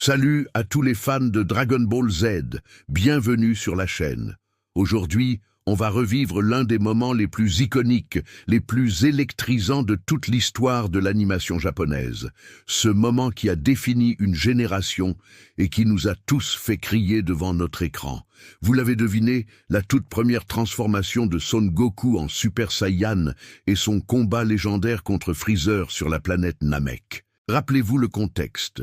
Salut à tous les fans de Dragon Ball Z, bienvenue sur la chaîne. Aujourd'hui, on va revivre l'un des moments les plus iconiques, les plus électrisants de toute l'histoire de l'animation japonaise. Ce moment qui a défini une génération et qui nous a tous fait crier devant notre écran. Vous l'avez deviné, la toute première transformation de Son Goku en Super Saiyan et son combat légendaire contre Freezer sur la planète Namek. Rappelez-vous le contexte.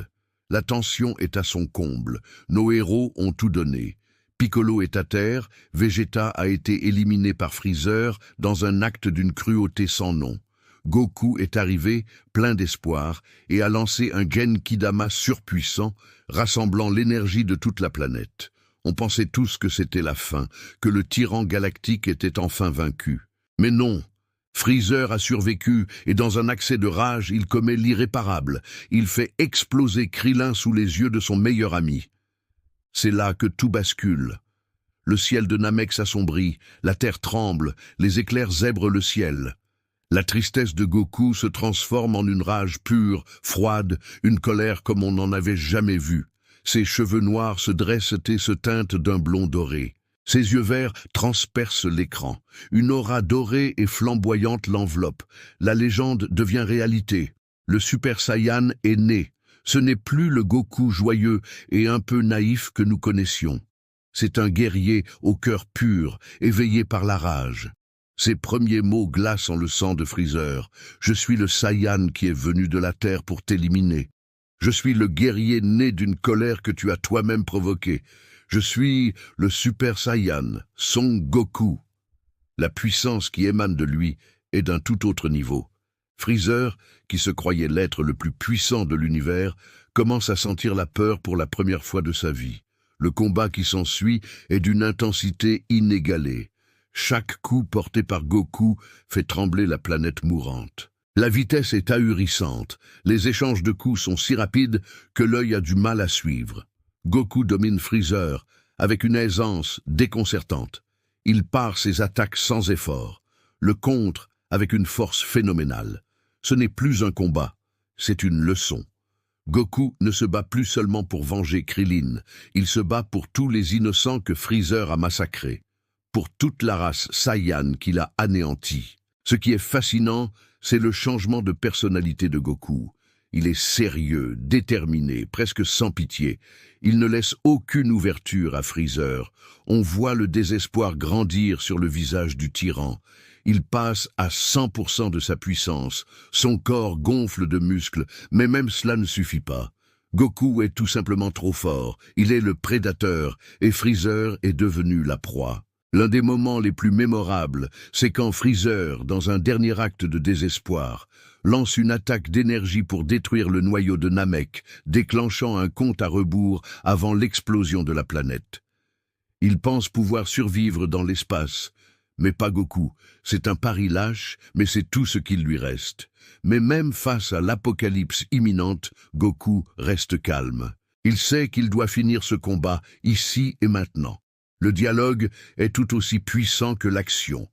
La tension est à son comble, nos héros ont tout donné. Piccolo est à terre, Vegeta a été éliminé par Freezer dans un acte d'une cruauté sans nom. Goku est arrivé, plein d'espoir, et a lancé un Genkidama surpuissant, rassemblant l'énergie de toute la planète. On pensait tous que c'était la fin, que le tyran galactique était enfin vaincu. Mais non! Freezer a survécu et dans un accès de rage, il commet l'irréparable. Il fait exploser Krillin sous les yeux de son meilleur ami. C'est là que tout bascule. Le ciel de Namek s'assombrit, la terre tremble, les éclairs zèbrent le ciel. La tristesse de Goku se transforme en une rage pure, froide, une colère comme on n'en avait jamais vu. Ses cheveux noirs se dressent et se teintent d'un blond doré. Ses yeux verts transpercent l'écran. Une aura dorée et flamboyante l'enveloppe. La légende devient réalité. Le Super Saiyan est né. Ce n'est plus le Goku joyeux et un peu naïf que nous connaissions. C'est un guerrier au cœur pur, éveillé par la rage. Ses premiers mots glacent le sang de Freezer. « Je suis le Saiyan qui est venu de la Terre pour t'éliminer. Je suis le guerrier né d'une colère que tu as toi-même provoquée. Je suis le Super Saiyan, Son Goku. » La puissance qui émane de lui est d'un tout autre niveau. Freezer, qui se croyait l'être le plus puissant de l'univers, commence à sentir la peur pour la première fois de sa vie. Le combat qui s'ensuit est d'une intensité inégalée. Chaque coup porté par Goku fait trembler la planète mourante. La vitesse est ahurissante. Les échanges de coups sont si rapides que l'œil a du mal à suivre. Goku domine Freezer avec une aisance déconcertante. Il pare ses attaques sans effort, le contre avec une force phénoménale. Ce n'est plus un combat, c'est une leçon. Goku ne se bat plus seulement pour venger Krillin, il se bat pour tous les innocents que Freezer a massacrés, pour toute la race Saiyan qu'il a anéantie. Ce qui est fascinant, c'est le changement de personnalité de Goku. Il est sérieux, déterminé, presque sans pitié. Il ne laisse aucune ouverture à Freezer. On voit le désespoir grandir sur le visage du tyran. Il passe à 100% de sa puissance. Son corps gonfle de muscles, mais même cela ne suffit pas. Goku est tout simplement trop fort. Il est le prédateur et Freezer est devenu la proie. L'un des moments les plus mémorables, c'est quand Freezer, dans un dernier acte de désespoir, lance une attaque d'énergie pour détruire le noyau de Namek, déclenchant un compte à rebours avant l'explosion de la planète. Il pense pouvoir survivre dans l'espace, mais pas Goku. C'est un pari lâche, mais c'est tout ce qu'il lui reste. Mais même face à l'apocalypse imminente, Goku reste calme. Il sait qu'il doit finir ce combat ici et maintenant. Le dialogue est tout aussi puissant que l'action.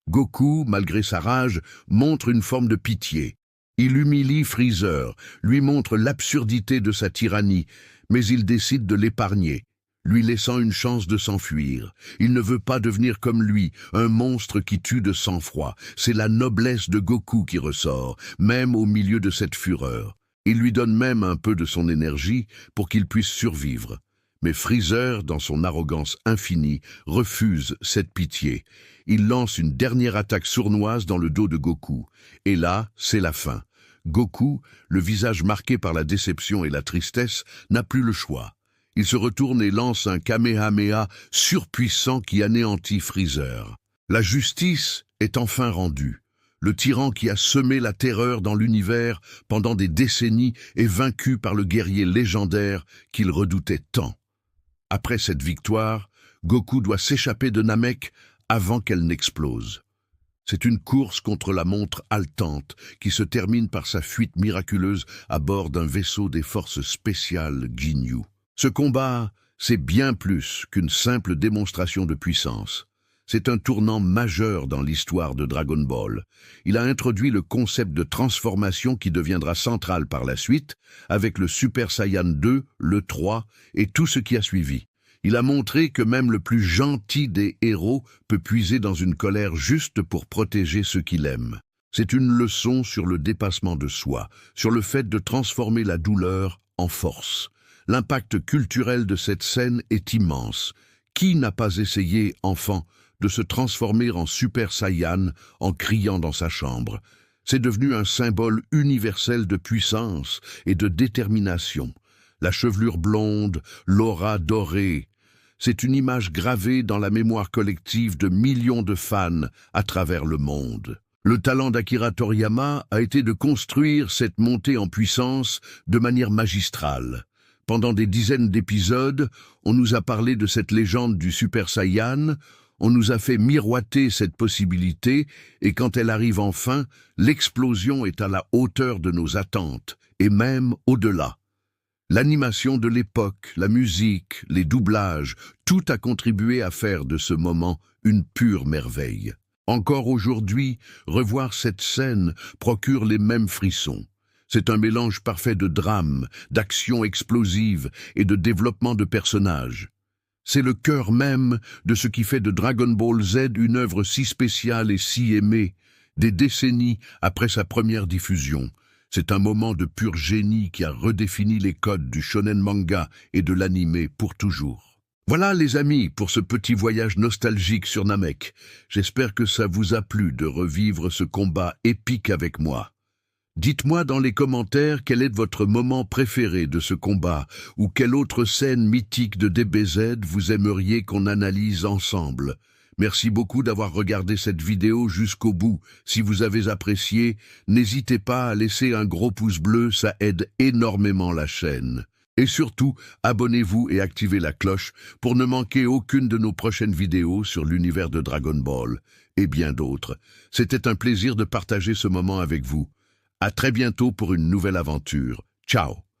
Goku, malgré sa rage, montre une forme de pitié. Il humilie Freezer, lui montre l'absurdité de sa tyrannie, mais il décide de l'épargner, lui laissant une chance de s'enfuir. Il ne veut pas devenir comme lui, un monstre qui tue de sang-froid. C'est la noblesse de Goku qui ressort, même au milieu de cette fureur. Il lui donne même un peu de son énergie pour qu'il puisse survivre. Mais Freezer, dans son arrogance infinie, refuse cette pitié. Il lance une dernière attaque sournoise dans le dos de Goku. Et là, c'est la fin. Goku, le visage marqué par la déception et la tristesse, n'a plus le choix. Il se retourne et lance un Kamehameha surpuissant qui anéantit Freezer. La justice est enfin rendue. Le tyran qui a semé la terreur dans l'univers pendant des décennies est vaincu par le guerrier légendaire qu'il redoutait tant. Après cette victoire, Goku doit s'échapper de Namek avant qu'elle n'explose. C'est une course contre la montre haletante qui se termine par sa fuite miraculeuse à bord d'un vaisseau des forces spéciales Ginyu. Ce combat, c'est bien plus qu'une simple démonstration de puissance. C'est un tournant majeur dans l'histoire de Dragon Ball. Il a introduit le concept de transformation qui deviendra central par la suite, avec le Super Saiyan 2, le 3 et tout ce qui a suivi. Il a montré que même le plus gentil des héros peut puiser dans une colère juste pour protéger ceux qu'il aime. C'est une leçon sur le dépassement de soi, sur le fait de transformer la douleur en force. L'impact culturel de cette scène est immense. Qui n'a pas essayé, enfant, de se transformer en Super Saiyan en criant dans sa chambre? C'est devenu un symbole universel de puissance et de détermination. La chevelure blonde, l'aura dorée, c'est une image gravée dans la mémoire collective de millions de fans à travers le monde. Le talent d'Akira Toriyama a été de construire cette montée en puissance de manière magistrale. Pendant des dizaines d'épisodes, on nous a parlé de cette légende du Super Saiyan, on nous a fait miroiter cette possibilité, et quand elle arrive enfin, l'explosion est à la hauteur de nos attentes, et même au-delà. L'animation de l'époque, la musique, les doublages, tout a contribué à faire de ce moment une pure merveille. Encore aujourd'hui, revoir cette scène procure les mêmes frissons. C'est un mélange parfait de drame, d'action explosive et de développement de personnages. C'est le cœur même de ce qui fait de Dragon Ball Z une œuvre si spéciale et si aimée, des décennies après sa première diffusion. C'est un moment de pur génie qui a redéfini les codes du shonen manga et de l'anime pour toujours. Voilà les amis pour ce petit voyage nostalgique sur Namek. J'espère que ça vous a plu de revivre ce combat épique avec moi. Dites-moi dans les commentaires quel est votre moment préféré de ce combat ou quelle autre scène mythique de DBZ vous aimeriez qu'on analyse ensemble. Merci beaucoup d'avoir regardé cette vidéo jusqu'au bout. Si vous avez apprécié, n'hésitez pas à laisser un gros pouce bleu, ça aide énormément la chaîne. Et surtout, abonnez-vous et activez la cloche pour ne manquer aucune de nos prochaines vidéos sur l'univers de Dragon Ball et bien d'autres. C'était un plaisir de partager ce moment avec vous. À très bientôt pour une nouvelle aventure. Ciao!